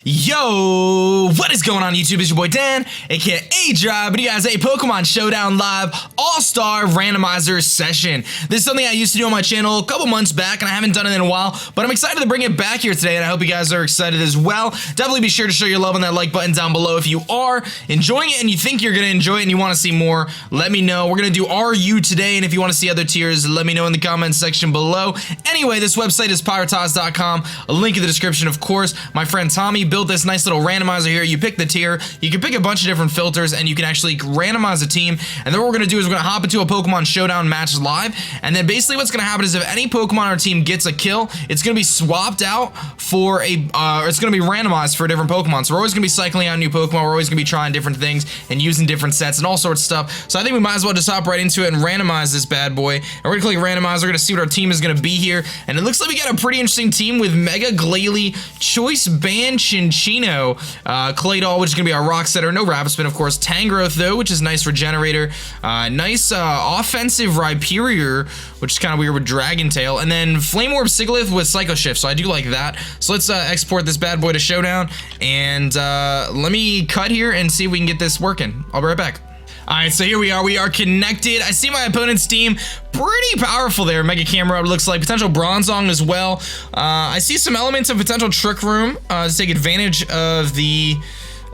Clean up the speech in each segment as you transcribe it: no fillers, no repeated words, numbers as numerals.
Yo, what is going on YouTube? It's your boy Dan, aka aDrive, but you guys a Pokemon Showdown Live All-Star Randomizer session. This is something I used to do on my channel a couple months back, and I haven't done it in a while, but I'm excited to bring it back here today, and I hope you guys are excited as well. Definitely be sure to show your love on that like button down below. If you are enjoying it and you think you're going to enjoy it and you want to see more, let me know. We're going to do RU today, and if you want to see other tiers, let me know in the comments section below. Anyway, this website is piratize.com, a link in the description, of course. My friend Tommy built this nice little randomizer here. You pick the tier, you can pick a bunch of different filters, and you can actually randomize a team. And then what we're going to do is we're going to hop into a Pokemon Showdown match live, and then basically what's going to happen is if any Pokemon on our team gets a kill, it's going to be swapped out for a, it's going to be randomized for a different Pokemon. So we're always going to be cycling out new Pokemon, we're always going to be trying different things and using different sets and all sorts of stuff. So I think we might as well just hop right into it and randomize this bad boy. And we're going to click randomize, we're going to see what our team is going to be here. And it looks like we got a pretty interesting team with Mega Glalie, Choice Band Chinchino, Claydol, which is going to be our Rock Setter, no Rapispin, of course, Tangrowth, though, which is nice Regenerator, nice offensive Rhyperior, which is kind of weird with Dragon Tail, and then Flame Orb Sigilyph with Psycho Shift, so I do like that. So let's export this bad boy to Showdown, and let me cut here and see if we can get this working. I'll be right back. Alright, so here we are connected. I see my opponent's team, pretty powerful there. Mega Camera looks like, potential Bronzong as well. I see some elements of potential Trick Room to take advantage of the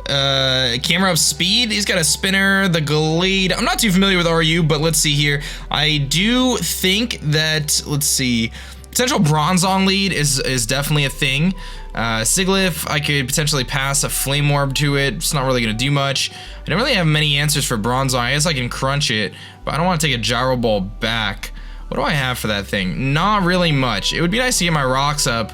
camera up speed. He's got a spinner, the Glade. I'm not too familiar with RU, but let's see here. I do think that, let's see, potential Bronzong lead is definitely a thing. Sigilyph, I could potentially pass a Flame Orb to it. It's not really going to do much. I don't really have many answers for Bronzong. I guess I can crunch it, but I don't want to take a Gyro Ball back. What do I have for that thing? Not really much. It would be nice to get my rocks up,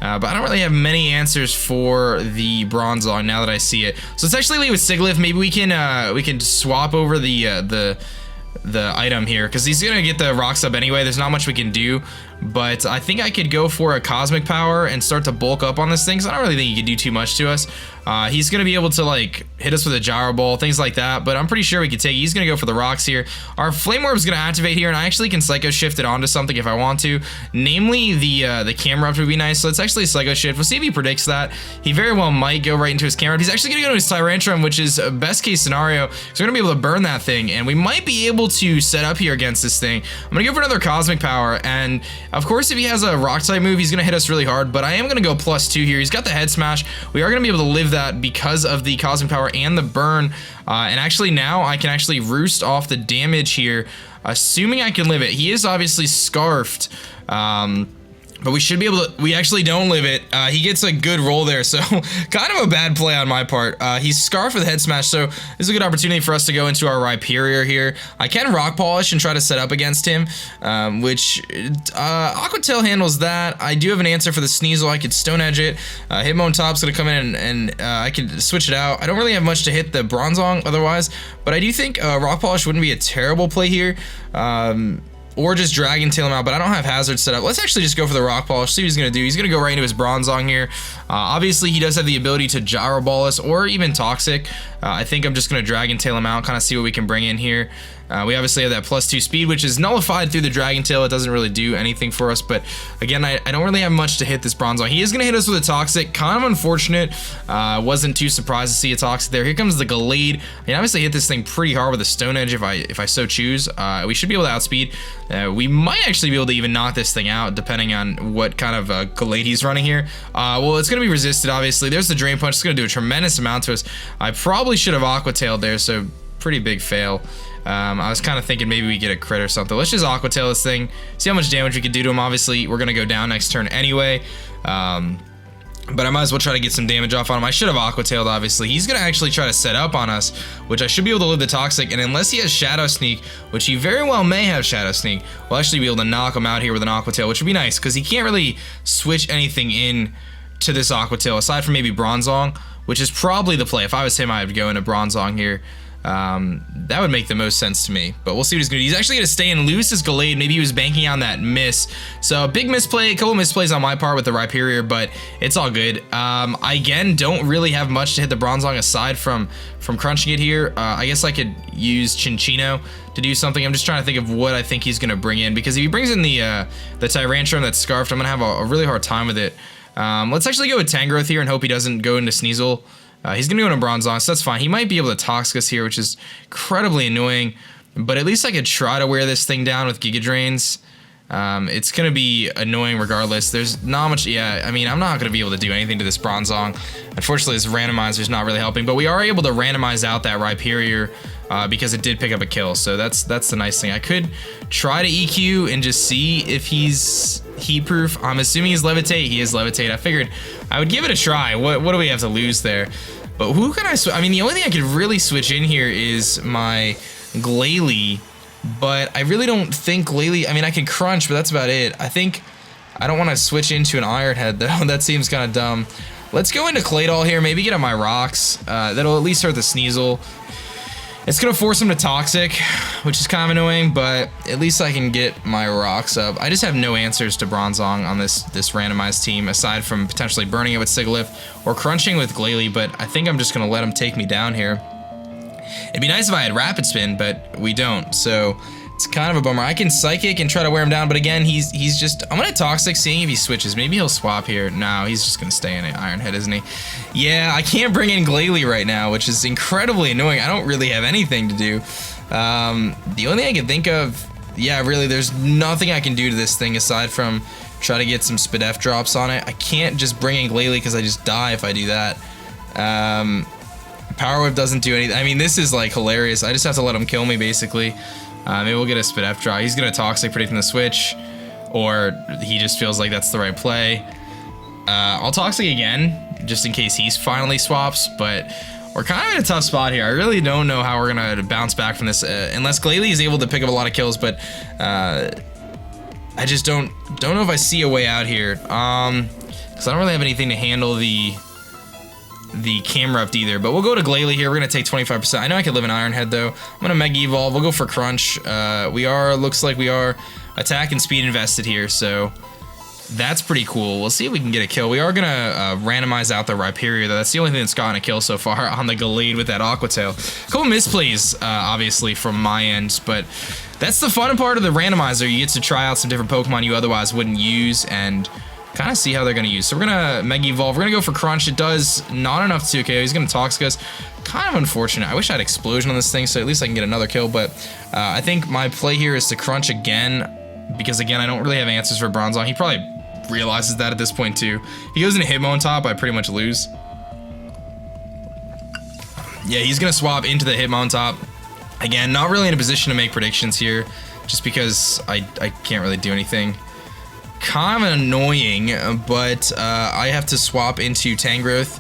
but I don't really have many answers for the Bronzong now that I see it. So let's actually leave with Sigilyph. Maybe we can swap over the item here, because he's gonna get the rocks up anyway. There's not much we can do, but I think I could go for a Cosmic Power and start to bulk up on this thing, because I don't really think he could do too much to us. He's gonna be able to like hit us with a Gyro Ball, things like that, but I'm pretty sure we could take it. He's gonna go for the rocks here. Our Flame Orb is gonna activate here, and I actually can Psycho Shift it onto something if I want to, namely the Camera Up would be nice. So let's actually Psycho Shift. We'll see if he predicts that. He very well might go right into his Camera Up. He's actually gonna go to his Tyrantrum, which is a best case scenario, so we're gonna be able to burn that thing, and we might be able to set up here against this thing. I'm gonna go for another Cosmic Power, and of course if he has a Rock type move, he's gonna hit us really hard, but I am gonna go +2 here. He's got the Head Smash. We are gonna be able to live that because of the Cosmic Power and the burn, and actually now I can actually roost off the damage here, assuming I can live it. He is obviously scarfed, but we should be able to, we actually don't live it. He gets a good roll there, so kind of a bad play on my part. He's scarfed with Head Smash, so this is a good opportunity for us to go into our Rhyperior here. I can Rock Polish and try to set up against him, which Aqua Tail handles that. I do have an answer for the Sneasel. I could Stone Edge it. Hitmon Top's gonna come in and I could switch it out. I don't really have much to hit the Bronzong otherwise, but I do think Rock Polish wouldn't be a terrible play here. Or just Dragon Tail him out, but I don't have Hazard set up. Let's actually just go for the Rock Polish, see what he's gonna do. He's gonna go right into his Bronzong here. Obviously, he does have the ability to Gyro Ball us or even Toxic. I think I'm just gonna Dragon Tail him out, kind of see what we can bring in here. We obviously have that +2 speed, which is nullified through the Dragon Tail. It doesn't really do anything for us, but again, I don't really have much to hit this Bronzong. He is gonna hit us with a Toxic, kind of unfortunate. Wasn't too surprised to see a Toxic there. Here comes the Glade. I mean, obviously hit this thing pretty hard with a Stone Edge if I so choose. We should be able to outspeed. We might actually be able to even knock this thing out, depending on what kind of Glade he's running here. Well, it's gonna be resisted, obviously. There's the Drain Punch. It's gonna do a tremendous amount to us. I probably should have Aqua Tailed there, so pretty big fail. I was kind of thinking maybe we get a crit or something. Let's just Aqua Tail this thing, see how much damage we can do to him. Obviously, we're gonna go down next turn anyway. But I might as well try to get some damage off on him. I should have Aqua Tailed, obviously. He's gonna actually try to set up on us, which I should be able to live the Toxic, and unless he has Shadow Sneak, which he very well may have Shadow Sneak, we'll actually be able to knock him out here with an Aqua Tail, which would be nice, because he can't really switch anything in to this Aqua Tail, aside from maybe Bronzong, which is probably the play. If I was him, I would go into Bronzong here. That would make the most sense to me, but we'll see what he's gonna do. He's actually gonna stay and lose his Glade. Maybe he was banking on that miss. So a big misplay, a couple misplays on my part with the Rhyperior, but it's all good. I again don't really have much to hit the Bronzong aside from crunching it here. I guess I could use Chinchino to do something. I'm just trying to think of what I think he's gonna bring in, because if he brings in the Tyrantrum that's scarfed, I'm gonna have a really hard time with it. Let's actually go with Tangrowth here and hope he doesn't go into Sneasel. He's going to go into Bronzong, so that's fine. He might be able to Toxicus here, which is incredibly annoying. But at least I could try to wear this thing down with Giga Drains. It's going to be annoying regardless. There's not much, yeah, I mean, I'm not going to be able to do anything to this Bronzong. Unfortunately, this randomizer is not really helping, but we are able to randomize out that Rhyperior because it did pick up a kill, so that's the nice thing. I could try to EQ and just see if he's heat-proof. I'm assuming he's Levitate. He is Levitate. I figured I would give it a try. What do we have to lose there? But who can I switch? I mean, the only thing I could really switch in here is my Glalie. But I really don't think Glalie, I mean, I can crunch, but that's about it. I don't want to switch into an Iron Head, though. That seems kind of dumb. Let's go into Claydol here, maybe get on my rocks. That'll at least hurt the Sneasel. It's going to force him to Toxic, which is kind of annoying, but at least I can get my rocks up. I just have no answers to Bronzong on this randomized team, aside from potentially burning it with Sigilyph or crunching with Glalie, but I think I'm just going to let him take me down here. It'd be nice if I had Rapid Spin, but we don't, so it's kind of a bummer. I can Psychic and try to wear him down, but again, he's just... I'm gonna Toxic, seeing if he switches. Maybe he'll swap here. No, he's just gonna stay in an Iron Head, isn't he? Yeah, I can't bring in Glalie right now, which is incredibly annoying. I don't really have anything to do. The only thing I can think of... Yeah, really, there's nothing I can do to this thing aside from try to get some Spadef drops on it. I can't just bring in Glalie because I just die if I do that. Power Whip doesn't do anything. I mean, this is like hilarious. I just have to let him kill me, basically. Maybe we'll get a Spadef draw. He's gonna Toxic predicting the switch, or he just feels like that's the right play. I'll Toxic again, just in case he finally swaps, but we're kind of in a tough spot here. I really don't know how we're gonna bounce back from this, unless Glalie is able to pick up a lot of kills, but I just don't know if I see a way out here. Because I don't really have anything to handle the Camerupt either, but we'll go to Glalie here. We're gonna take 25%. I know I could live in Iron Head though. I'm gonna Mega Evolve. We'll go for Crunch. Looks like we are attack and speed invested here, so that's pretty cool. We'll see if we can get a kill. We are gonna randomize out the Rhyperior though. That's the only thing that's gotten a kill so far on the Glalie with that Aqua Tail. Couple misplays, obviously from my end, but that's the fun part of the randomizer. You get to try out some different Pokemon you otherwise wouldn't use and kind of see how they're going to use. So we're going to Mega Evolve. We're going to go for Crunch. It does not enough to KO. He's going to Toxic us. Kind of unfortunate. I wish I had Explosion on this thing, so at least I can get another kill. But I think my play here is to Crunch again, because again, I don't really have answers for Bronzong. He probably realizes that at this point too. If he goes into Hitmontop, I pretty much lose. Yeah, he's going to swap into the Hitmontop. Again, not really in a position to make predictions here, just because I can't really do anything. Kind of annoying, but I have to swap into Tangrowth,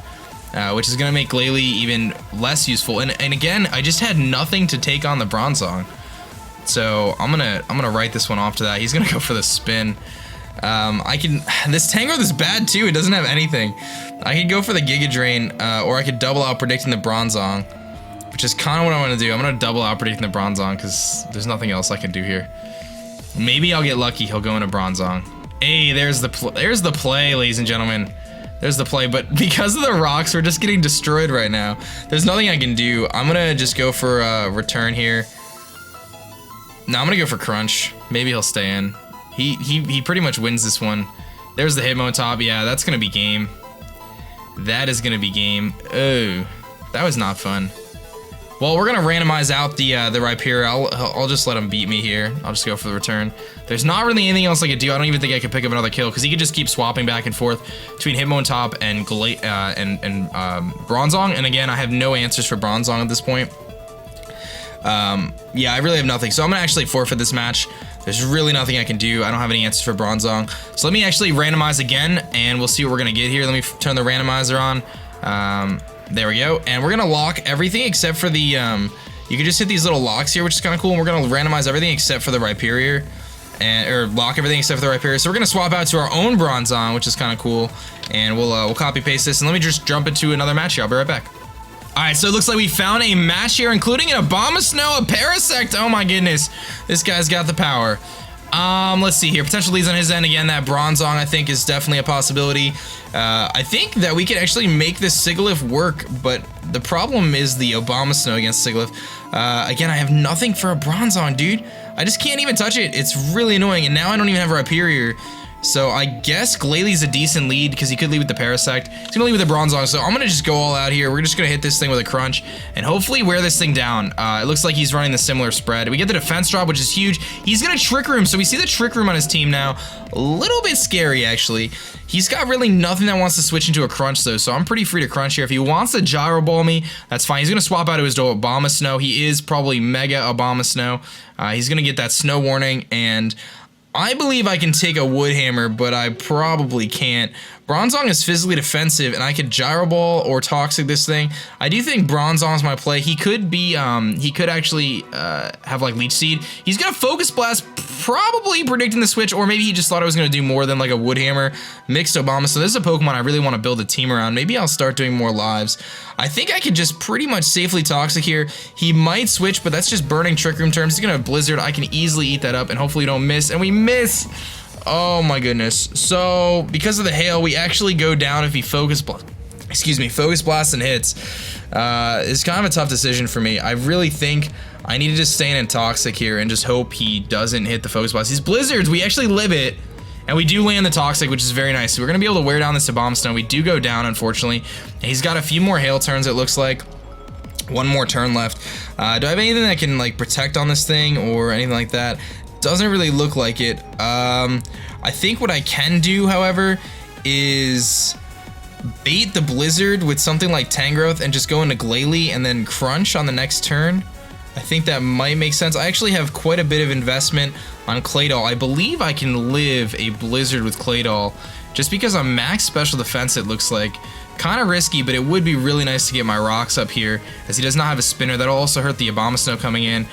which is going to make Glalie even less useful. And again, I just had nothing to take on the Bronzong, so I'm gonna write this one off to that. He's gonna go for the spin. This Tangrowth is bad too. It doesn't have anything. I could go for the Giga Drain, or I could double out predicting the Bronzong, which is kind of what I want to do. I'm gonna double out predicting the Bronzong because there's nothing else I can do here. Maybe I'll get lucky. He'll go into Bronzong. Hey, there's the play, ladies and gentlemen. There's the play, but because of the rocks, we're just getting destroyed right now. There's nothing I can do. I'm gonna just go for return here. No, I'm gonna go for Crunch. Maybe he'll stay in. He pretty much wins this one. There's the Hitmontop. Yeah, that's gonna be game. That is gonna be game. Oh, that was not fun. Well, we're gonna randomize out the Rhyperior. I'll just let him beat me here. I'll just go for the return. There's not really anything else I could do. I don't even think I could pick up another kill because he could just keep swapping back and forth between Hitmontop and Bronzong. And again, I have no answers for Bronzong at this point. Yeah, I really have nothing. So I'm gonna actually forfeit this match. There's really nothing I can do. I don't have any answers for Bronzong. So let me actually randomize again, and we'll see what we're gonna get here. Let me turn the randomizer on. There we go, and we're gonna lock everything except for the, you can just hit these little locks here, which is kind of cool, and we're gonna randomize everything except for the Rhyperior, or lock everything except for the Rhyperior. So we're gonna swap out to our own Bronzong, which is kind of cool, and we'll copy paste this, and let me just jump into another match here. I'll be right back. Alright, so it looks like we found a match here, including an Abomasnow, a Parasect. Oh my goodness, this guy's got the power. Let's see here. Potential leads on his end. Again, that Bronzong, I think, is definitely a possibility. I think that we could actually make this Sigilyph work, but the problem is the Abomasnow against Sigilyph. Again, I have nothing for a Bronzong, dude. I just can't even touch it. It's really annoying, and now I don't even have a Rhyperior. So I guess Glalie's a decent lead because he could lead with the Parasect. He's gonna lead with the Bronzong, so I'm gonna just go all out here. We're just gonna hit this thing with a Crunch and hopefully wear this thing down. It looks like he's running the similar spread. We get the defense drop, which is huge. He's gonna Trick Room, so we see the Trick Room on his team now. A little bit scary, actually. He's got really nothing that wants to switch into a Crunch, though, so I'm pretty free to Crunch here. If he wants to Gyro Ball me, that's fine. He's gonna swap out to his Omastar. He is probably Mega Omastar. He's gonna get that Snow Warning, and I believe I can take a Wood Hammer, but I probably can't. Bronzong is physically defensive, and I could Gyro Ball or Toxic this thing. I do think Bronzong's my play. He could be, he could actually have like Leech Seed. He's gonna Focus Blast, probably predicting the switch, or maybe he just thought I was gonna do more than like a Wood Hammer mixed Obama. So this is a Pokemon I really want to build a team around. Maybe I'll start doing more lives. I think I could just pretty much safely Toxic here. He might switch, but that's just burning Trick Room terms. He's gonna have Blizzard. I can easily eat that up, and hopefully don't miss. And we miss. Oh my goodness. So because of the hail, we actually go down if he Focus Blast and hits. It's kind of a tough decision for me. I really think I need to just stay in Toxic here and just hope he doesn't hit the Focus Blast. These Blizzards, we actually live it. And we do land the Toxic, which is very nice. So we're going to be able to wear down this Omastar. We do go down, unfortunately. He's got a few more hail turns, it looks like. One more turn left. Do I have anything that can like protect on this thing or anything like that? Doesn't really look like it. I think what I can do, however, is bait the Blizzard with something like Tangrowth and just go into Glalie and then Crunch on the next turn. I think that might make sense. I actually have quite a bit of investment on Claydol. I believe I can live a Blizzard with Claydol just because I'm max special defense, it looks like. Kind of risky, but it would be really nice to get my rocks up here as he does not have a spinner. That'll also hurt the Omastar coming in.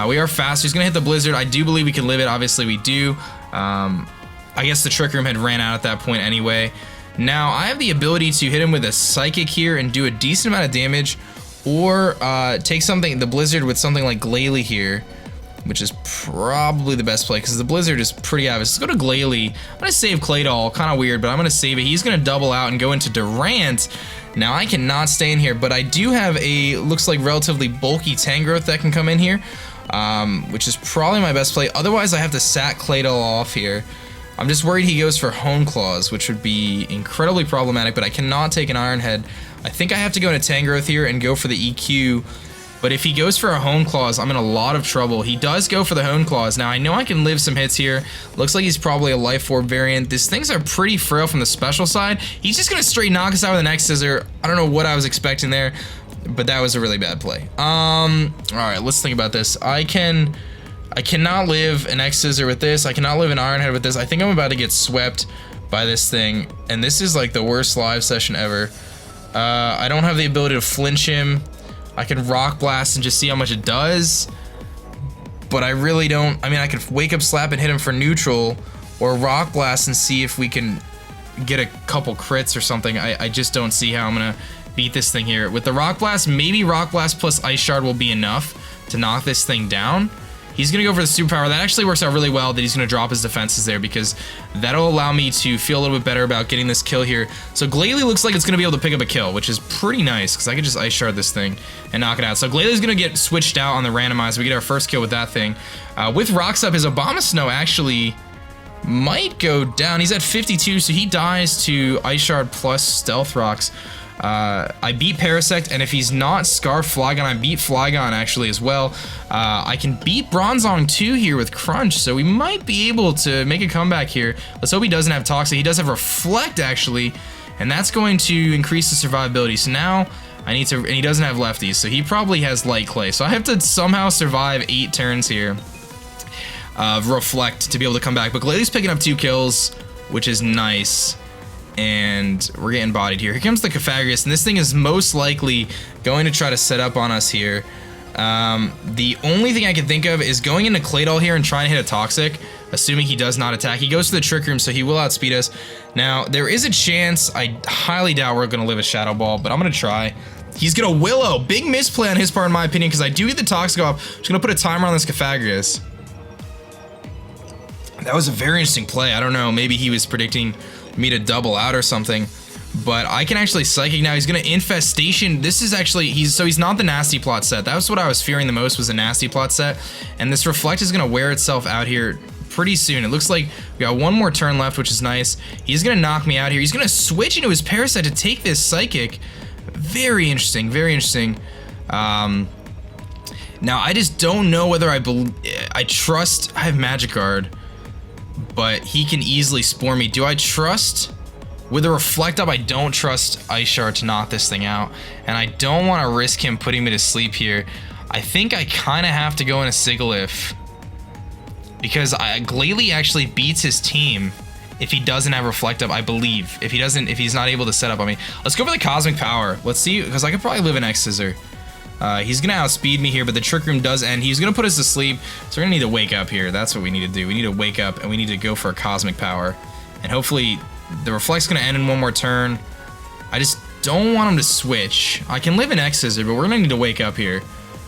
We are fast. He's going to hit the Blizzard. I do believe we can live it. Obviously, we do. I guess the Trick Room had ran out at that point anyway. Now, I have the ability to hit him with a Psychic here and do a decent amount of damage, or take something, the Blizzard with something like Glalie here, which is probably the best play because the Blizzard is pretty obvious. Let's go to Glalie. I'm going to save Claydol. Kind of weird, but I'm going to save it. He's going to double out and go into Durant. Now, I cannot stay in here, but I do have a, looks like relatively bulky Tangrowth that can come in here, which is probably my best play. Otherwise, I have to sack Claydol off here. I'm just worried he goes for Hone Claws, which would be incredibly problematic, but I cannot take an Iron Head. I think I have to go into Tangrowth here and go for the EQ. But if he goes for a Hone Claws, I'm in a lot of trouble. He does go for the Hone Claws. Now, I know I can live some hits here. Looks like he's probably a Life Orb variant. These things are pretty frail from the special side. He's just going to straight knock us out with an X-Scissor. I don't know what I was expecting there, but that was a really bad play. All right, let's think about this. I cannot live an X-Scissor with this. I cannot live an Iron Head with this. I think I'm about to get swept by this thing, and this is like the worst live session ever. I don't have the ability to flinch him. I can Rock Blast and just see how much it does, but I really don't. I mean, I could Wake Up Slap and hit him for neutral, or Rock Blast and see if we can get a couple crits or something. I just don't see how I'm gonna beat this thing here. With the Rock Blast, maybe Rock Blast plus Ice Shard will be enough to knock this thing down. He's going to go for the superpower. That actually works out really well that he's going to drop his defenses there because that'll allow me to feel a little bit better about getting this kill here. So Glalie looks like it's going to be able to pick up a kill, which is pretty nice because I could just Ice Shard this thing and knock it out. So Glalie's going to get switched out on the randomizer. We get our first kill with that thing. With Rocks up, his Omastar actually might go down. He's at 52, so he dies to Ice Shard plus Stealth Rocks. I beat Parasect, and if he's not Scarf Flygon, I beat Flygon actually as well. I can beat Bronzong too here with Crunch, so we might be able to make a comeback here. Let's hope he doesn't have Toxic. He does have Reflect actually, and that's going to increase the survivability. So now I need to, and he doesn't have lefties, so he probably has Light Clay. So I have to somehow survive 8 turns here of Reflect to be able to come back. But Glalie's picking up 2 kills, which is nice. And we're getting bodied here. Here comes the Cofagrigus, and this thing is most likely going to try to set up on us here. The only thing I can think of is going into Claydol here and trying to hit a Toxic, assuming he does not attack. He goes to the Trick Room, so he will outspeed us. Now, there is a chance, I highly doubt we're going to live a Shadow Ball, but I'm going to try. He's going to Willow. Big misplay on his part, in my opinion, because I do get the Toxic off. I'm just going to put a timer on this Cofagrigus. That was a very interesting play. I don't know, maybe he was predicting me to double out or something, but I can actually Psychic now. He's gonna Infestation. This is actually, he's not the Nasty Plot set. That was what I was fearing the most, was a Nasty Plot set, and this Reflect is gonna wear itself out here pretty soon. It looks like we got one more turn left, which is nice. He's gonna knock me out here. He's gonna switch into his Parasite to take this Psychic. Very interesting, very interesting. Now I just don't know whether I trust. I have Magic Guard, but he can easily Spore me. Do I trust? With a Reflect Up, I don't trust Ice Shard to knock this thing out, and I don't want to risk him putting me to sleep here. I think I kind of have to go in a Sigilyph, because Glalie actually beats his team if he doesn't have Reflect Up, I believe. If he's not able to set up on me. Let's go for the Cosmic Power. Let's see, because I could probably live an X-Scissor. He's gonna outspeed me here, but the Trick Room does end. He's gonna put us to sleep, so we're gonna need to wake up here. That's what we need to do. We need to wake up, and we need to go for a Cosmic Power. And hopefully, the Reflect's gonna end in one more turn. I just don't want him to switch. I can live an X-Scissor, but we're gonna need to wake up here.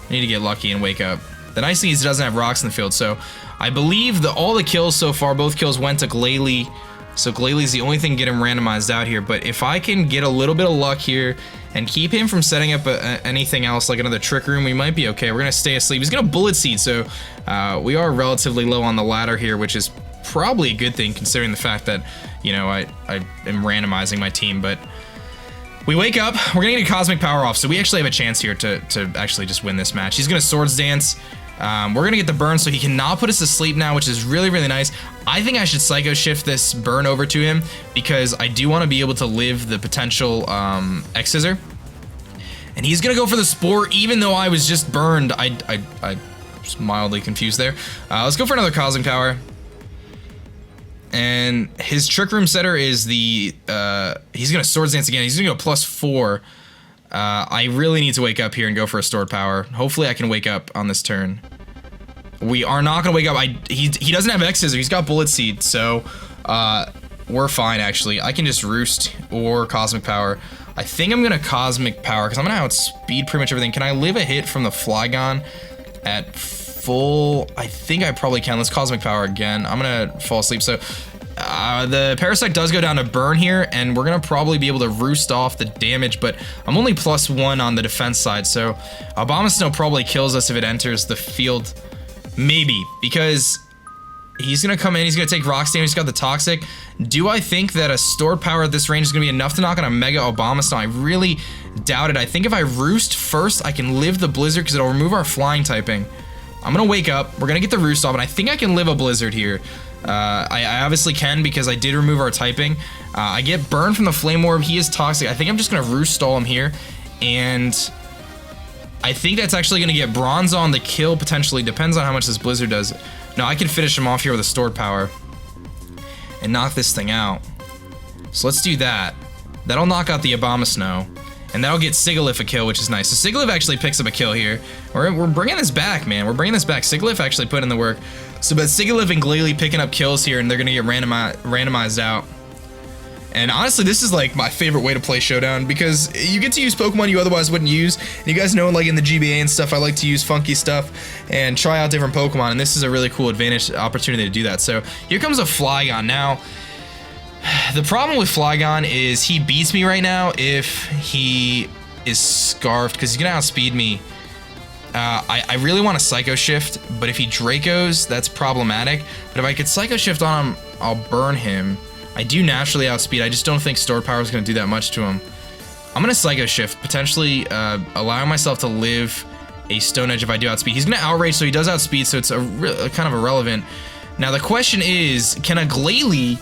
I need to get lucky and wake up. The nice thing is he doesn't have rocks in the field, so I believe all the kills so far, both kills went to Glalie. So Glalie's the only thing getting randomized out here, but if I can get a little bit of luck here and keep him from setting up anything else like another Trick Room, we might be okay. We're gonna stay asleep. He's gonna Bullet Seed, so we are relatively low on the ladder here, which is probably a good thing considering the fact that, you know, I am randomizing my team. But we wake up, we're gonna get a Cosmic Power off, so we actually have a chance here to actually just win this match. He's gonna Swords Dance. We're gonna get the burn, so he cannot put us to sleep now, which is really, really nice. I think I should Psycho Shift this burn over to him, because I do want to be able to live the potential X-Scissor. And he's gonna go for the Spore, even though I was just burned. I was mildly confused there. Let's go for another Cosmic Power. And his Trick Room setter is the, he's gonna Swords Dance again. He's gonna go +4. I really need to wake up here and go for a Stored Power. Hopefully I can wake up on this turn. We are not gonna wake up. He doesn't have X-Scissor. He's got Bullet Seed, so we're fine actually. I can just Roost or Cosmic Power. I think I'm gonna Cosmic Power because I'm gonna outspeed pretty much everything. Can I live a hit from the Flygon at full? I think I probably can. Let's Cosmic Power again. I'm gonna fall asleep. So the Parasite does go down to burn here, and we're gonna probably be able to Roost off the damage, but I'm only +1 on the defense side, so Omastar probably kills us if it enters the field. Maybe, because he's gonna come in, he's gonna take rocks damage, he's got the Toxic. Do I think that a Stored Power at this range is gonna be enough to knock on a Mega Omastar? I really doubt it. I think if I Roost first, I can live the Blizzard because it'll remove our flying typing. I'm gonna wake up, we're gonna get the Roost off, and I think I can live a Blizzard here. I obviously can because I did remove our typing. I get burned from the Flame Orb, he is Toxic. I think I'm just gonna Roost stall him here, and I think that's actually gonna get Bronze on the kill, potentially. Depends on how much this Blizzard does. No, I can finish him off here with a Stored Power and knock this thing out. So let's do that. That'll knock out the Omastar, and that'll get Sigilyph a kill, which is nice. So Sigilyph actually picks up a kill here. We're bringing this back, man. We're bringing this back. Sigilyph actually put in the work. So, but Sigilyph and Glalie picking up kills here, and they're gonna get randomized out. And honestly, this is like my favorite way to play Showdown, because you get to use Pokemon you otherwise wouldn't use. And you guys know, like in the GBA and stuff, I like to use funky stuff and try out different Pokemon, and this is a really cool opportunity to do that. So here comes a Flygon. Now, the problem with Flygon is he beats me right now if he is Scarfed, because he's gonna outspeed me. I really want to Psycho Shift, but if he Dracos, that's problematic. But if I could Psycho Shift on him, I'll burn him. I do naturally outspeed. I just don't think Stored Power is going to do that much to him. I'm going to Psycho Shift, potentially allowing myself to live a Stone Edge if I do outspeed. He's going to Outrage, so he does outspeed, so it's kind of irrelevant. Now the question is, can a Glalie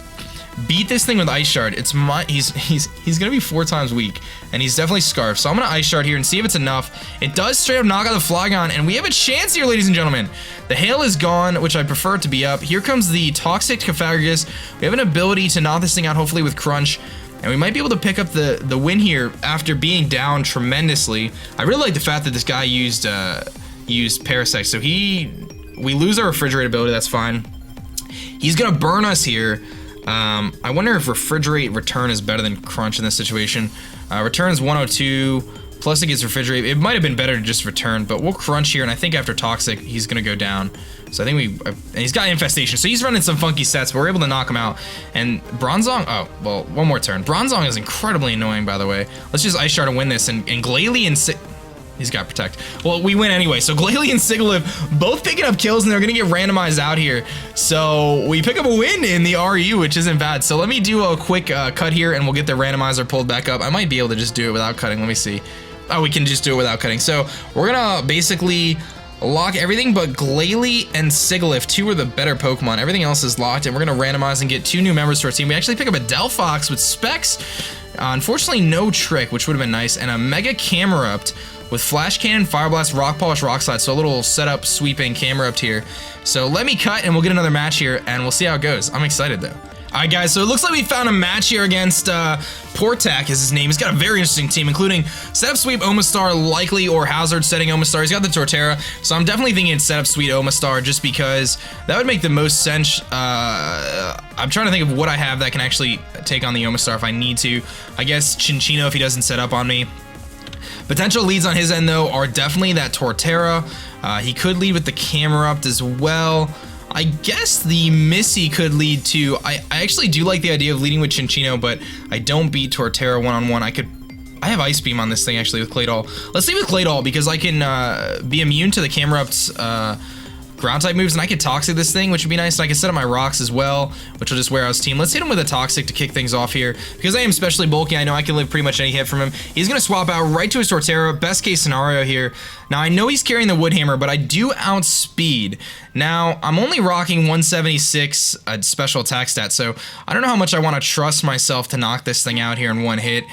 beat this thing with Ice Shard? He's going to be 4 times weak, and he's definitely Scarfed. So I'm going to Ice Shard here and see if it's enough. It does straight up knock out the Flygon, and we have a chance here, ladies and gentlemen. The Hail is gone, which I prefer it to be up. Here comes the Toxic Cofagrigus. We have an ability to knock this thing out, hopefully with Crunch, and we might be able to pick up the win here after being down tremendously. I really like the fact that this guy used Parasect, so we lose our Refrigerate ability, that's fine. He's going to burn us here. I wonder if Refrigerate Return is better than Crunch in this situation. Return is 102, plus it gets Refrigerate. It might have been better to just Return, but we'll Crunch here, and I think after Toxic, he's gonna go down. So I think and he's got Infestation, so he's running some funky sets, but we're able to knock him out. And Bronzong, oh, well, one more turn. Bronzong is incredibly annoying, by the way. Let's just Ice Shard and win this, and Glalie and He's got Protect. Well, we win anyway. So Glalie and Sigilyph both picking up kills, and they're going to get randomized out here. So we pick up a win in the RU, which isn't bad. So let me do a quick cut here, and we'll get the randomizer pulled back up. I might be able to just do it without cutting. Let me see. Oh, we can just do it without cutting. So we're going to basically lock everything but Glalie and Sigilyph. 2 are the better Pokemon. Everything else is locked, and we're going to randomize and get 2 new members to our team. We actually pick up a Delphox with Specs. Unfortunately, no Trick, which would have been nice, and a Mega Camerupt with Flash Cannon, Fire Blast, Rock Polish, Rock Slide. So a little setup sweeping Camerupt here. So let me cut and we'll get another match here and we'll see how it goes. I'm excited though. Alright guys, so it looks like we found a match here against Portak is his name. He's got a very interesting team, including Setup Sweep Omastar, likely, or Hazard setting Omastar. He's got the Torterra, so I'm definitely thinking it's Setup Sweep Omastar just because that would make the most sense. I'm trying to think of what I have that can actually take on the Omastar if I need to. I guess Chinchino if he doesn't set up on me. Potential leads on his end, though, are definitely that Torterra. He could lead with the Camerupt as well. I guess the Missy could lead to... I actually do like the idea of leading with Chinchino, but I don't beat Torterra one-on-one. I have Ice Beam on this thing, actually, with Claydol. Let's lead with Claydol, because I can be immune to the Camerupt's ground-type moves, and I could Toxic this thing, which would be nice. And I can set up my rocks as well, which will just wear out his team. Let's hit him with a Toxic to kick things off here. Because I am especially bulky, I know I can live pretty much any hit from him. He's going to swap out right to his Torterra. Best case scenario here. Now, I know he's carrying the Wood Hammer, but I do outspeed. Now, I'm only rocking 176 special attack stat, so I don't know how much I want to trust myself to knock this thing out here in one hit.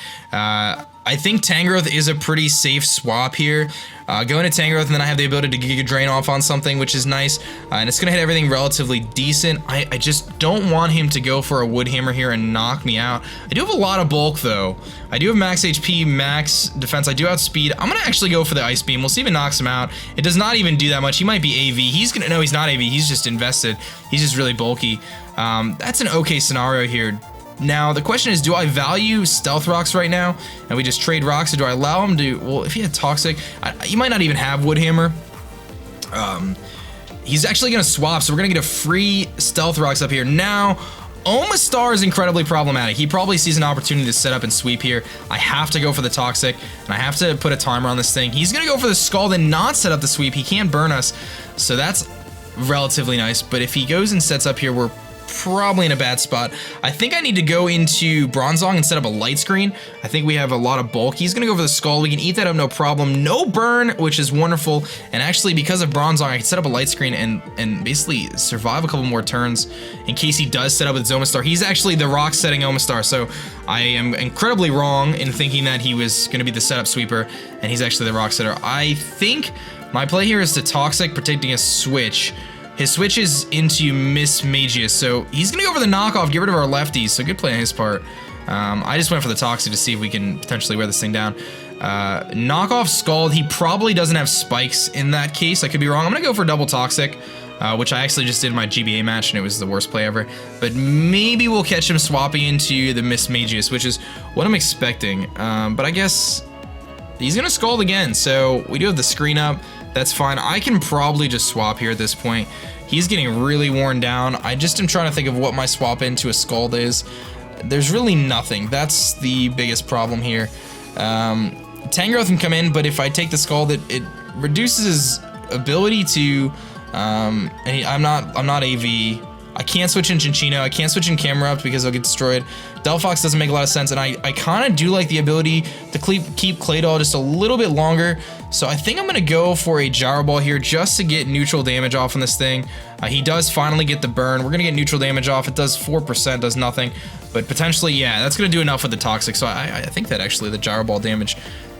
I think Tangrowth is a pretty safe swap here. Go into Tangrowth, and then I have the ability to Giga Drain off on something, which is nice. And it's going to hit everything relatively decent. I just don't want him to go for a Wood Hammer here and knock me out. I do have a lot of bulk, though. I do have max HP, max defense. I do outspeed. I'm going to actually go for the Ice Beam. We'll see if it knocks him out. It does not even do that much. He might be AV. He's going to... No, he's not AV. He's just invested. He's just really bulky. That's an okay scenario here. Now, the question is, do I value Stealth Rocks right now, and we just trade rocks, or do I allow him to, well, if he had Toxic, you might not even have Wood Hammer. He's actually going to swap, so we're going to get a free Stealth Rocks up here. Now, Omastar is incredibly problematic. He probably sees an opportunity to set up and sweep here. I have to go for the Toxic, and I have to put a timer on this thing. He's going to go for the Scald and not set up the sweep. He can't burn us, so that's relatively nice. But if he goes and sets up here, we're probably in a bad spot. I think I need to go into Bronzong and set up a light screen. I think we have a lot of bulk. He's gonna go for the Skull. We can eat that up, no problem. No burn, which is wonderful. And actually, because of Bronzong, I can set up a light screen and basically survive a couple more turns in case he does set up with Omastar. He's actually the rock setting Omastar, so I am incredibly wrong in thinking that he was gonna be the setup sweeper, and he's actually the rock setter. I think my play here is to Toxic, protecting a switch. His switch is into Miss Magius, so he's gonna go for the knockoff, get rid of our lefties, so good play on his part. I just went for the Toxic to see if we can potentially wear this thing down. Knockoff Scald, he probably doesn't have spikes in that case, I could be wrong. I'm gonna go for double Toxic, which I actually just did in my GBA match, and it was the worst play ever. But maybe we'll catch him swapping into the Miss Magius, which is what I'm expecting. But I guess he's gonna Scald again, so we do have the screen up. That's fine. I can probably just swap here at this point. He's getting really worn down. I just am trying to think of what my swap into a Scald is. There's really nothing. That's the biggest problem here. Tangrowth can come in, but if I take the Scald, it reduces his ability to... I'm not AV. I can't switch in Chinchino. I can't switch in Camerupt because I'll get destroyed. Delphox doesn't make a lot of sense, and I kind of do like the ability to keep Claydol just a little bit longer. So I think I'm going to go for a Gyro Ball here just to get neutral damage off on this thing. He does finally get the burn. We're going to get neutral damage off. It does 4%, does nothing. But potentially, yeah, that's going to do enough with the Toxic. So I think that actually the Gyro Ball damage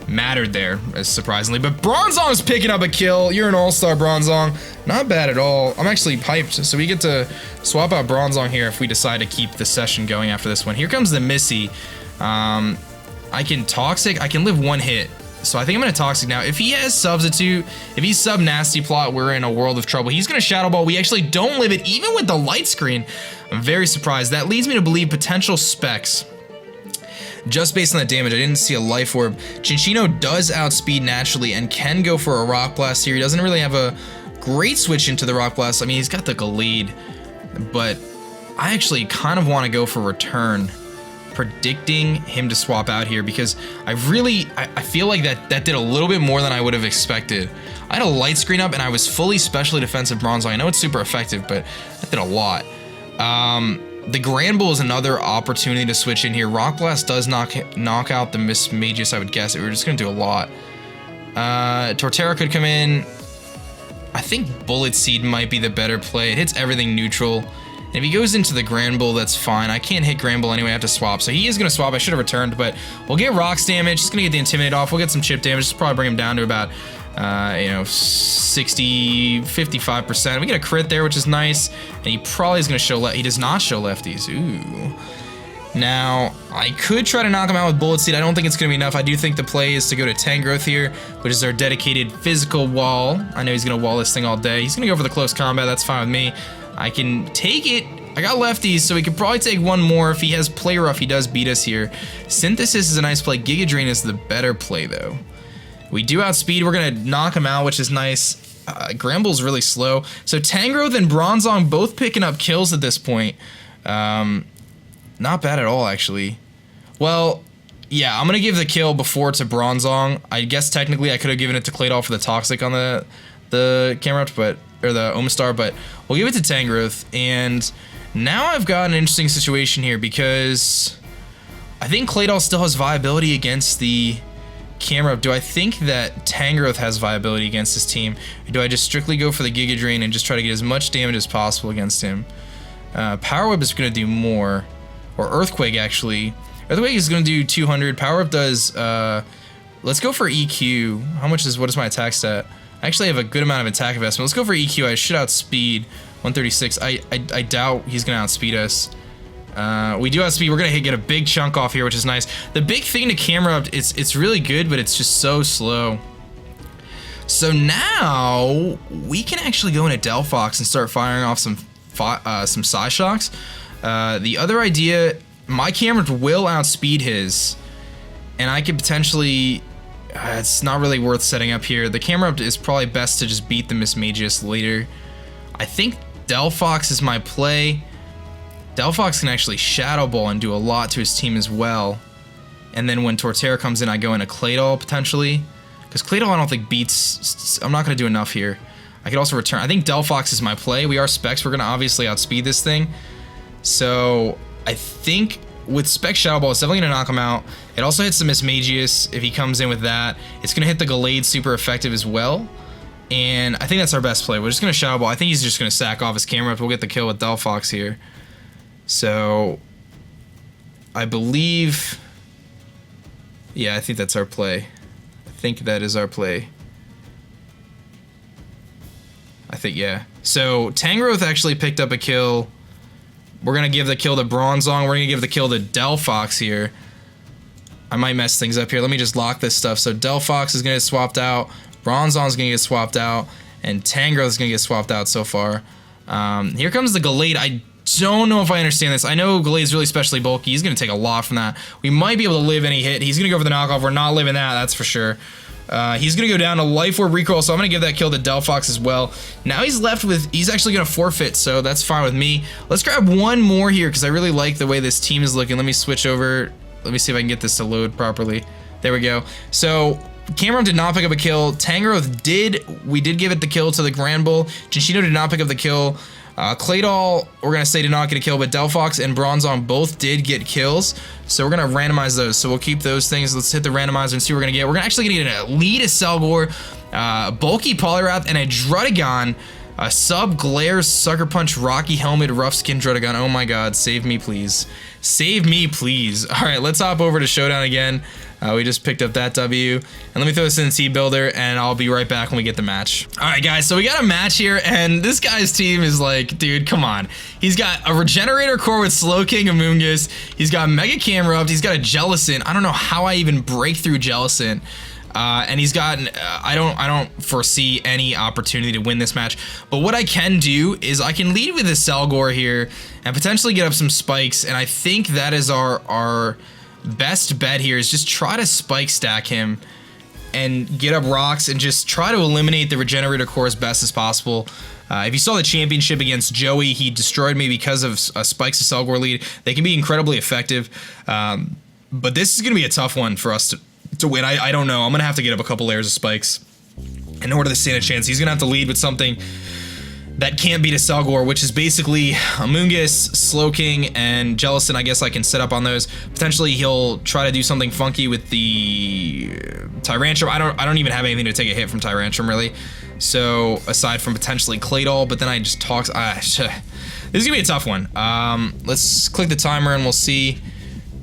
mattered there, surprisingly. But Bronzong's picking up a kill. You're an all-star, Bronzong. Not bad at all. I'm actually hyped. So we get to swap out Bronzong here if we decide to keep the session going after this one. Here comes the Missy. I can Toxic. I can live one hit. So I think I'm going to Toxic now. If he has Substitute, if he's sub Nasty Plot, we're in a world of trouble. He's going to Shadow Ball. We actually don't live it, even with the light screen. I'm very surprised. That leads me to believe potential Specs. Just based on that damage, I didn't see a Life Orb. Chinchino does outspeed naturally and can go for a Rock Blast here. He doesn't really have a great switch into the Rock Blast. I mean, he's got the Glalie, but I actually kind of want to go for Return. predicting him to swap out here because I feel like that did a little bit more than I would have expected. I had a light screen up and I was fully specially defensive Bronzong. I know it's super effective, but that did a lot. The Granbull is another opportunity to switch in here. Rock Blast does knock out the Miss Magus, I would guess. We're just gonna do a lot. Torterra could come in. I think Bullet Seed might be the better play. It hits everything neutral. And if he goes into the Granbull, that's fine. I can't hit Granbull anyway, I have to swap. So he is gonna swap, I should have returned, but we'll get Rocks damage. Just gonna get the Intimidate off. We'll get some chip damage, just probably bring him down to about, 60, 55%. We get a crit there, which is nice. And he probably is gonna show he does not show lefties, ooh. Now, I could try to knock him out with Bullet Seed. I don't think it's going to be enough. I do think the play is to go to Tangrowth here, which is our dedicated physical wall. I know he's going to wall this thing all day. He's going to go for the close combat. That's fine with me. I can take it. I got lefties, so we could probably take one more. If he has Play Rough, he does beat us here. Synthesis is a nice play. Giga Drain is the better play, though. We do outspeed. We're going to knock him out, which is nice. Granbull's really slow. So Tangrowth and Bronzong both picking up kills at this point. Not bad at all, actually. Well, yeah, I'm gonna give the kill before to Bronzong. I guess technically I could have given it to Claydol for the Toxic on the camera, or the Omastar, but we'll give it to Tangrowth. And now I've got an interesting situation here because I think Claydol still has viability against the camera. Do I think that Tangrowth has viability against this team? Or do I just strictly go for the Giga Drain and just try to get as much damage as possible against him? Power Whip is gonna do more. Or Earthquake, actually. Earthquake is going to do 200. Power Up does, let's go for EQ. What is my attack stat? I actually have a good amount of attack investment. Let's go for EQ. I should outspeed 136. I doubt he's going to outspeed us. We do outspeed. We're going to get a big chunk off here, which is nice. The big thing to Camera Up, it's really good, but it's just so slow. So now, we can actually go into Delphox and start firing off some Psyshocks. The other idea, my camera will outspeed his, and I could potentially, it's not really worth setting up here. The camera up is probably best to just beat the Miss Magus later. I think Delphox is my play. Delphox can actually Shadow Ball and do a lot to his team as well. And then when Torterra comes in, I go into Claydol potentially. Because Claydol I don't think beats, I'm not going to do enough here. I could also return. I think Delphox is my play. We are Specs. We're going to obviously outspeed this thing. So I think with Spec Shadow Ball, it's definitely going to knock him out. It also hits the Miss Magus if he comes in with that. It's going to hit the Glalie super effective as well. And I think that's our best play. We're just going to Shadow Ball. I think he's just going to sack off his camera up. We'll get the kill with Delphox here. So I believe, yeah, I think that's our play. I think that is our play. I think, yeah. So Tangrowth actually picked up a kill. We're going to give the kill to Bronzong. We're going to give the kill to Delphox here. I might mess things up here. Let me just lock this stuff. So Delphox is going to get swapped out. Bronzong is going to get swapped out. And Tangrowth is going to get swapped out so far. Here comes the Glalie. I don't know if I understand this. I know Glalie is really specially bulky. He's going to take a lot from that. We might be able to live any hit. He's going to go for the knockoff. We're not living that, that's for sure. He's going to go down to Life Orb Recoil, so I'm going to give that kill to Delphox as well. Now he's left with, he's actually going to forfeit, so that's fine with me. Let's grab one more here, because I really like the way this team is looking. Let me switch over. Let me see if I can get this to load properly. There we go. So Cameron did not pick up a kill. Tangrowth did. We did give it the kill to the Granbull. Jinchino did not pick up the kill. Claydol, we're going to say did not get a kill, but Delphox and Bronzong both did get kills. So we're going to randomize those. So we'll keep those things. Let's hit the randomizer and see what we're going to get. We're actually going to get an Elite Selgor, Bulky Poliwrath, and a Drudagon. Sub Glares, Sucker Punch, Rocky Helmet, Rough Skin Drudagon. Oh my god, save me please. Save me please. Alright, let's hop over to Showdown again. We just picked up that W. And let me throw this in the Team Builder, and I'll be right back when we get the match. Alright guys, so we got a match here, and this guy's team is like, dude, come on. He's got a Regenerator Core with Slowking, Amoonguss. He's got Mega Camerupt. He's got a Jellicent. I don't know how I even break through Jellicent. And he's got, I don't foresee any opportunity to win this match. But what I can do is I can lead with a Selgor here and potentially get up some spikes. And I think that is our best bet here, is just try to spike stack him and get up rocks and just try to eliminate the Regenerator Core as best as possible. If you saw the championship against Joey, he destroyed me because of Spike's Selgor lead. They can be incredibly effective, but this is going to be a tough one for us to win. I don't know. I'm going to have to get up a couple layers of Spikes in order to stand a chance. He's going to have to lead with something that can't beat a Selgor, which is basically Amoonguss, Slowking, and Jellicent. I guess I can set up on those. Potentially he'll try to do something funky with the Tyrantrum. I don't even have anything to take a hit from Tyrantrum, really. So aside from potentially Claydol, but then I just talk. This is gonna be a tough one. Let's click the timer and we'll see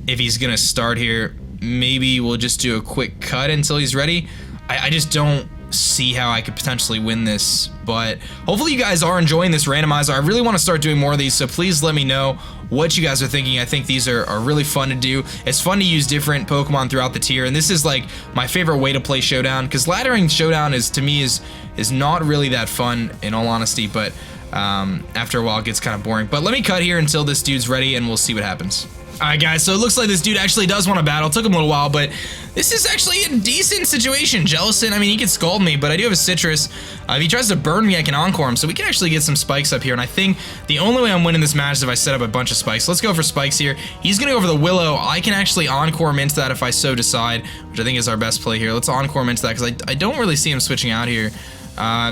if he's gonna start here. Maybe we'll just do a quick cut until he's ready. I just don't see how I could potentially win this, but hopefully you guys are enjoying this randomizer. I really want to start doing more of these, so please let me know what you guys are thinking. I think these are really fun to do. It's fun to use different Pokemon throughout the tier, and this is like my favorite way to play Showdown, because laddering Showdown is, to me, is not really that fun, in all honesty, but after a while it gets kind of boring. But let me cut here until this dude's ready, and we'll see what happens. Alright guys, so it looks like this dude actually does want to battle. It took him a little while, but this is actually a decent situation. Jellicent, I mean, he could scald me, but I do have a Citrus. If he tries to burn me, I can Encore him, so we can actually get some Spikes up here, and I think the only way I'm winning this match is if I set up a bunch of Spikes. Let's go for Spikes here. He's going to go for the Willow. I can actually Encore him into that if I so decide, which I think is our best play here. Let's Encore him into that, because I don't really see him switching out here.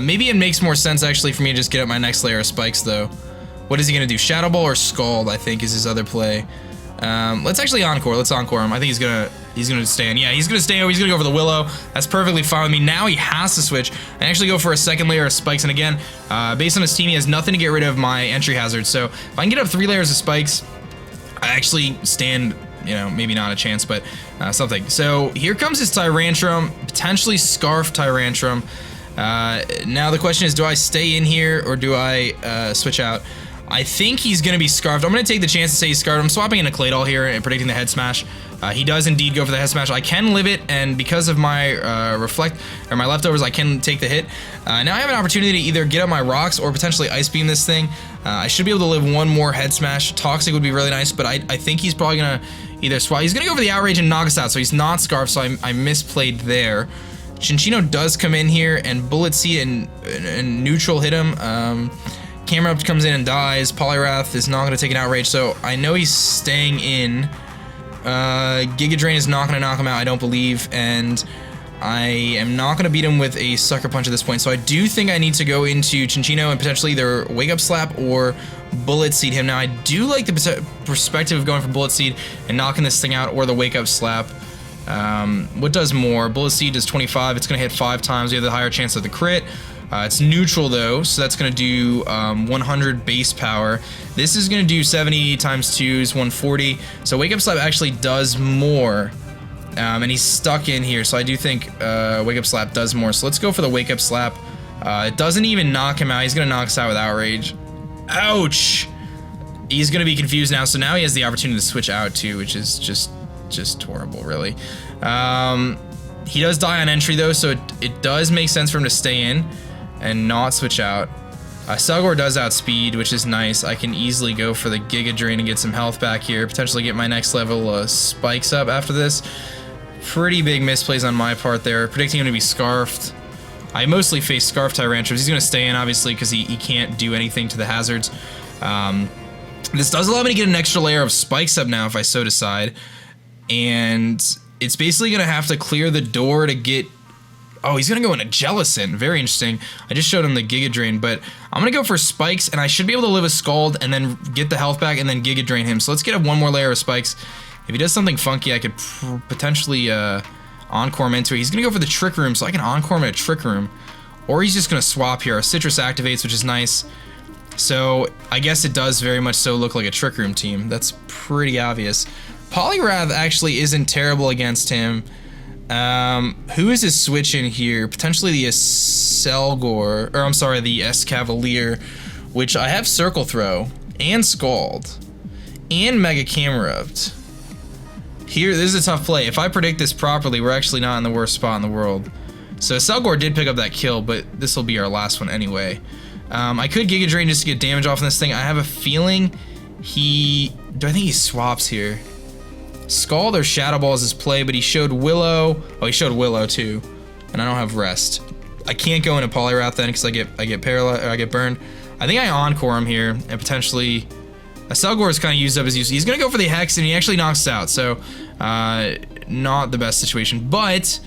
Maybe it makes more sense, actually, for me to just get up my next layer of Spikes, though. What is he going to do? Shadow Ball or Scald, I think, is his other play. Let's actually Encore. Let's Encore him. I think he's gonna stay in. Yeah, he's gonna stay. He's gonna go for the Willow. That's perfectly fine with me. Now he has to switch and actually go for a second layer of Spikes. And again, based on his team, he has nothing to get rid of my entry hazard. So if I can get up 3 layers of Spikes, I actually stand, you know, maybe not a chance, but something. So here comes his Tyrantrum, potentially Scarf Tyrantrum. Now the question is, do I stay in here or do I switch out? I think he's going to be Scarfed. I'm going to take the chance to say he's Scarfed. I'm swapping in a Claydol here and predicting the Head Smash. He does indeed go for the Head Smash. I can live it, and because of my my leftovers, I can take the hit. Now I have an opportunity to either get up my rocks or potentially Ice Beam this thing. I should be able to live 1 more Head Smash. Toxic would be really nice, but I think he's probably going to either swap. He's going to go for the Outrage and knock us out, so he's not Scarfed, so I misplayed there. Chinchino does come in here, and Bullet Seed and Neutral hit him. Camera Up comes in and dies. Poliwrath is not going to take an Outrage, so I know he's staying in. Giga Drain is not going to knock him out, I don't believe, and I am not going to beat him with a Sucker Punch at this point, so I do think I need to go into Chinchino and potentially either Wake Up Slap or Bullet Seed him. Now, I do like the perspective of going for Bullet Seed and knocking this thing out, or the Wake Up Slap. What does more? Bullet Seed does 25, it's going to hit 5 times, we have the higher chance of the crit. It's neutral though, so that's going to do 100 base power. This is going to do 70 times 2 is 140. So Wake Up Slap actually does more, and he's stuck in here. So I do think Wake Up Slap does more. So let's go for the Wake Up Slap. It doesn't even knock him out. He's going to knock us out with Outrage. Ouch! He's going to be confused now. So now he has the opportunity to switch out too, which is just horrible, really. He does die on entry though, so it does make sense for him to stay in and not switch out. Selgor does outspeed, which is nice. I can easily go for the Giga Drain and get some health back here, potentially get my next level Spikes up after this. Pretty big misplays on my part there, predicting him to be Scarfed. I mostly face Scarf Tyrantrums. He's going to stay in, obviously, because he can't do anything to the hazards. This does allow me to get an extra layer of Spikes up now if I so decide. And it's basically going to have to clear the door to get... Oh, he's going to go into Jellicent. Very interesting. I just showed him the Giga Drain, but I'm going to go for Spikes, and I should be able to live a Scald and then get the health back and then Giga Drain him. So let's get 1 more layer of Spikes. If he does something funky, I could potentially Encore him into it. He's going to go for the Trick Room, so I can Encore him at a Trick Room. Or he's just going to swap here. Our Citrus activates, which is nice. So I guess it does very much so look like a Trick Room team. That's pretty obvious. Poliwrath actually isn't terrible against him. Who is his switch in here? Potentially the Selgor, or I'm sorry, the Escavalier, which I have Circle Throw, and Scald, and Mega Camerupt. Here, this is a tough play. If I predict this properly, we're actually not in the worst spot in the world. So Selgor did pick up that kill, but this will be our last one anyway. I could Giga Drain just to get damage off on this thing. I have a feeling do I think he swaps here? Scald or Shadow Ball is his play, but he showed Willow. Oh, he showed Willow too. And I don't have Rest. I can't go into Poliwrath then because I get paralyzed, or I get burned. I think I Encore him here and potentially. Selgor is kind of used up his use. He's gonna go for the Hex and he actually knocks us out. So not the best situation, but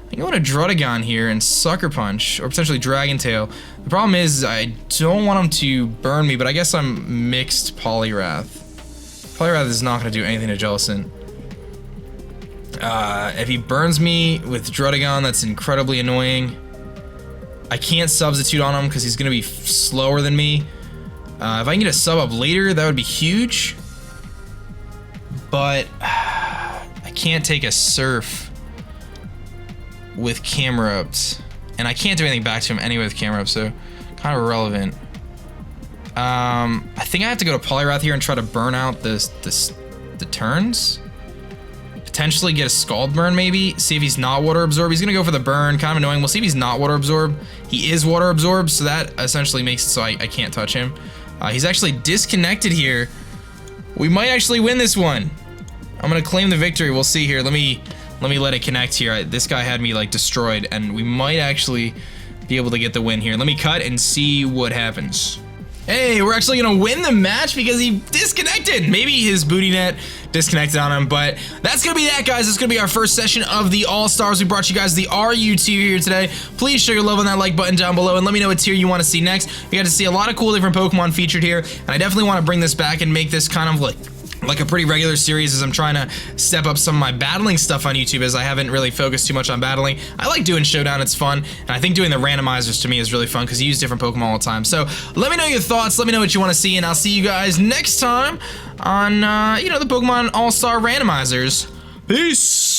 I can go to Druddigon here and Sucker Punch or potentially Dragon Tail. The problem is I don't want him to burn me, but I guess I'm mixed Poliwrath. Poliwrath is not gonna do anything to Jellicent. If he burns me with Druddigon, that's incredibly annoying. I can't substitute on him because he's gonna be slower than me. If I can get a sub up later, that would be huge. But I can't take a Surf with camera ups. And I can't do anything back to him anyway with camera ups, so kind of irrelevant. I think I have to go to Poliwrath here and try to burn out the turns. Potentially get a Scald Burn maybe. See if he's not Water Absorb. He's gonna go for the burn, kind of annoying. We'll see if he's not Water Absorb. He is Water Absorb, so that essentially makes it so I can't touch him. He's actually disconnected here. We might actually win this one. I'm gonna claim the victory. We'll see here. Let me let it connect here. This guy had me like destroyed, and we might actually be able to get the win here. Let me cut and see what happens. Hey, we're actually gonna win the match because he disconnected. Maybe his booty net disconnected on him, but that's gonna be that, guys. It's gonna be our first session of the All-Stars. We brought you guys the RU tier here today. Please show your love on that like button down below and let me know what tier you want to see next. You got to see a lot of cool different Pokemon featured here, and I definitely want to bring this back and make this kind of like a pretty regular series as I'm trying to step up some of my battling stuff on YouTube, as I haven't really focused too much on battling. I like doing Showdown, it's fun, and I think doing the randomizers to me is really fun because you use different Pokemon all the time. So let me know your thoughts, let me know what you want to see, and I'll see you guys next time on, you know, the Pokemon All-Star randomizers. Peace!